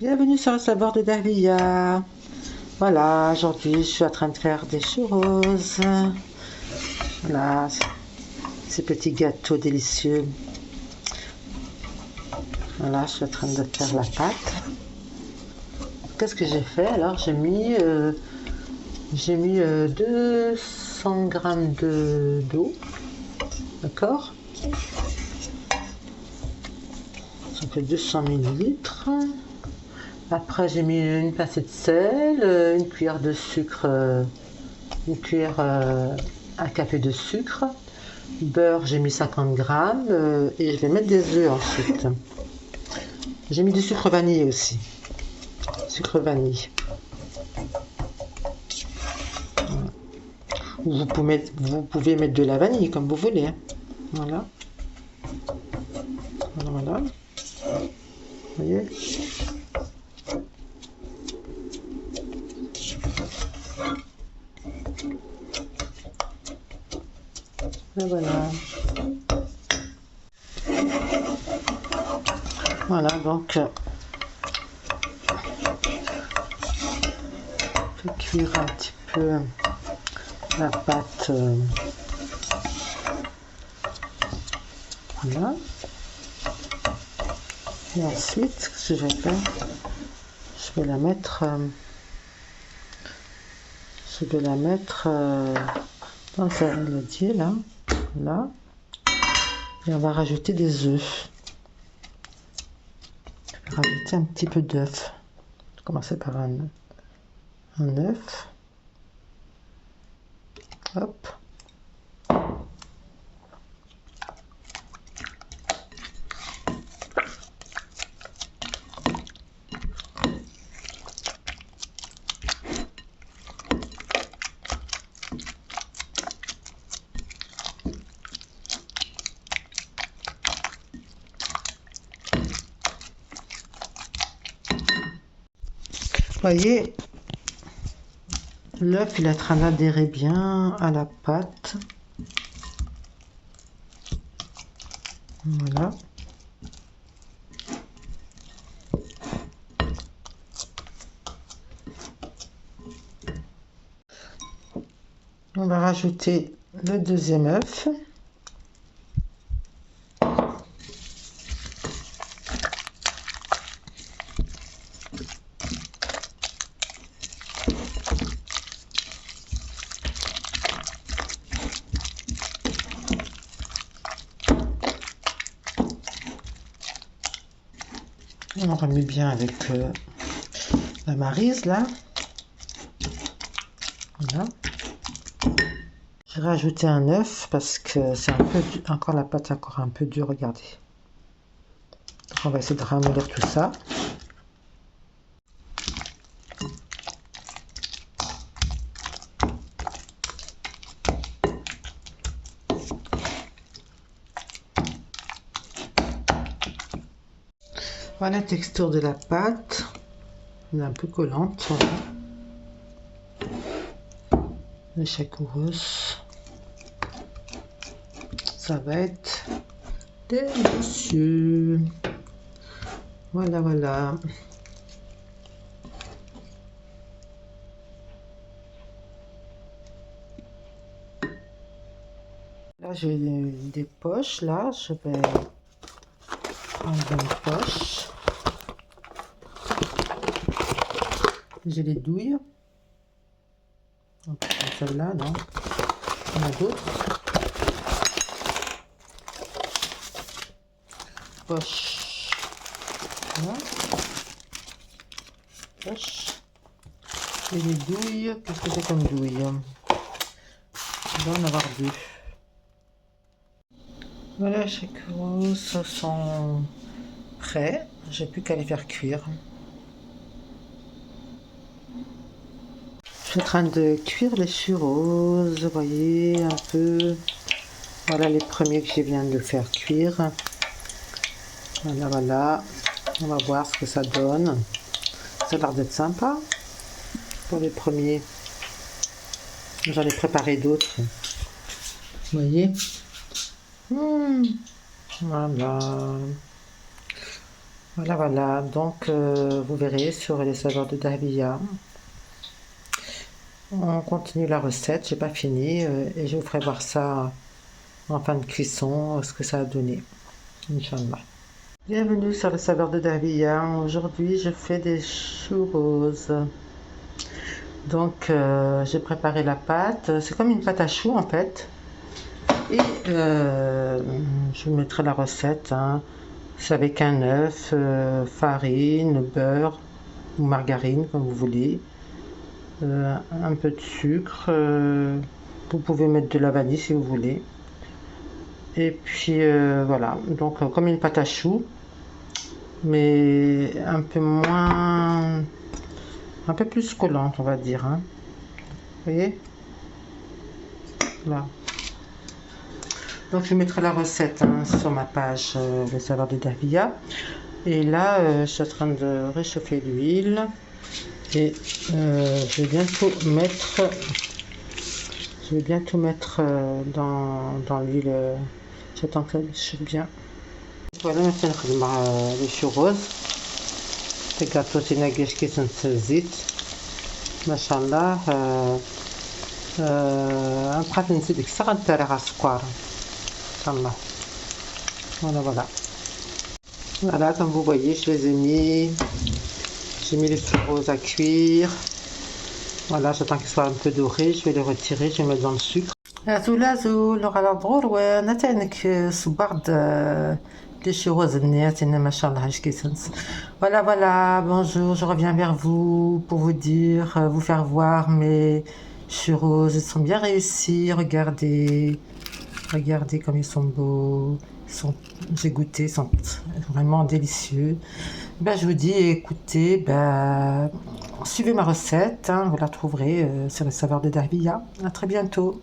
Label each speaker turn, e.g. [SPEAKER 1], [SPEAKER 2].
[SPEAKER 1] Bienvenue sur le savoir de Davia. Voilà, aujourd'hui je suis en train de faire des churros. Voilà, ces petits gâteaux délicieux. Voilà, je suis en train de faire la pâte. Qu'est-ce que j'ai fait? Alors j'ai mis 200 grammes d'eau. D'accord? Ça fait 200 millilitres. Après, j'ai mis une pincée de sel, une cuillère de sucre, un café de sucre. Beurre, j'ai mis 50 grammes et je vais mettre des œufs ensuite. J'ai mis du sucre vanille aussi. Sucre vanille. Ou vous pouvez mettre de la vanille comme vous voulez. Hein. Voilà. Voilà. Vous voyez? Et voilà. Voilà, donc je vais cuire un petit peu la pâte. Voilà. Et ensuite, ce que je vais faire, je vais la mettre, dans le dieu là, là, et on va rajouter des œufs. Je vais rajouter un petit peu d'œuf. Je vais commencer par un œuf. Hop. Vous voyez, l'œuf il est en train d'adhérer bien à la pâte. Voilà. On va rajouter le deuxième œuf. On remet bien avec la maryse là. Voilà. J'ai rajouté un œuf parce que c'est un peu encore la pâte est encore un peu dure, regardez. Donc on va essayer de ramollir tout ça. Voilà la texture de la pâte. Elle est un peu collante. Voilà. Le chakouros. Ça va être délicieux. Voilà, voilà. Là, j'ai des poches. Là, je vais prendre une poche. J'ai les douilles. Celle-là, non. Il y en a d'autres. Poche. Voilà. Poche. Et les douilles, qu'est-ce que c'est comme douilles? Il doit en avoir deux. Voilà, les churros sont prêts. J'ai plus qu'à les faire cuire. Je suis en train de cuire les churros, vous voyez un peu. Voilà les premiers que je viens de faire cuire. Voilà, voilà. On va voir ce que ça donne. Ça a l'air d'être sympa pour les premiers. J'en ai préparé d'autres. Vous voyez? Voilà. Voilà, voilà, donc vous verrez sur les saveurs de dahlia. On continue la recette, j'ai pas fini et je vous ferai voir ça en fin de cuisson, ce que ça a donné. Inch'Allah. Bienvenue sur les saveurs de dahlia. Aujourd'hui, je fais des choux roses. Donc, j'ai préparé la pâte. C'est comme une pâte à choux en fait. Et je vous mettrai la recette. Hein. C'est avec un œuf, farine, beurre ou margarine, comme vous voulez. Un peu de sucre. Vous pouvez mettre de la vanille si vous voulez. Et puis voilà. Donc, comme une pâte à choux, mais un peu moins. Un peu plus collante, on va dire. Hein. Vous voyez? Là. Donc je mettrai la recette hein, sur ma page Les saveurs de dahlia. Et là, je suis en train de réchauffer l'huile. Et je vais bientôt mettre dans l'huile. J'attends qu'elle chauffe bien. Voilà, maintenant les choux roses. تقطعوا تناقش كيس الزيت ما شاء الله بقات نزيد ديك الساعه غندير على السكر ان شاء الله voilà voilà comme vous voyez je les ai mis j'ai mis les choux roses à cuire voilà j'attends qu'ils soient un peu dorés je vais les retirer je vais mettre dans le sucre لازو لغة الضغور وانا تانك صبرت des choses voilà, voilà, bonjour, je reviens vers vous pour vous dire, vous faire voir mes churros, ils sont bien réussis, regardez, regardez comme ils sont beaux, j'ai goûté, ils sont vraiment délicieux. Ben, je vous dis, écoutez, ben, suivez ma recette, hein, vous la trouverez sur les saveurs de dahlia. À très bientôt.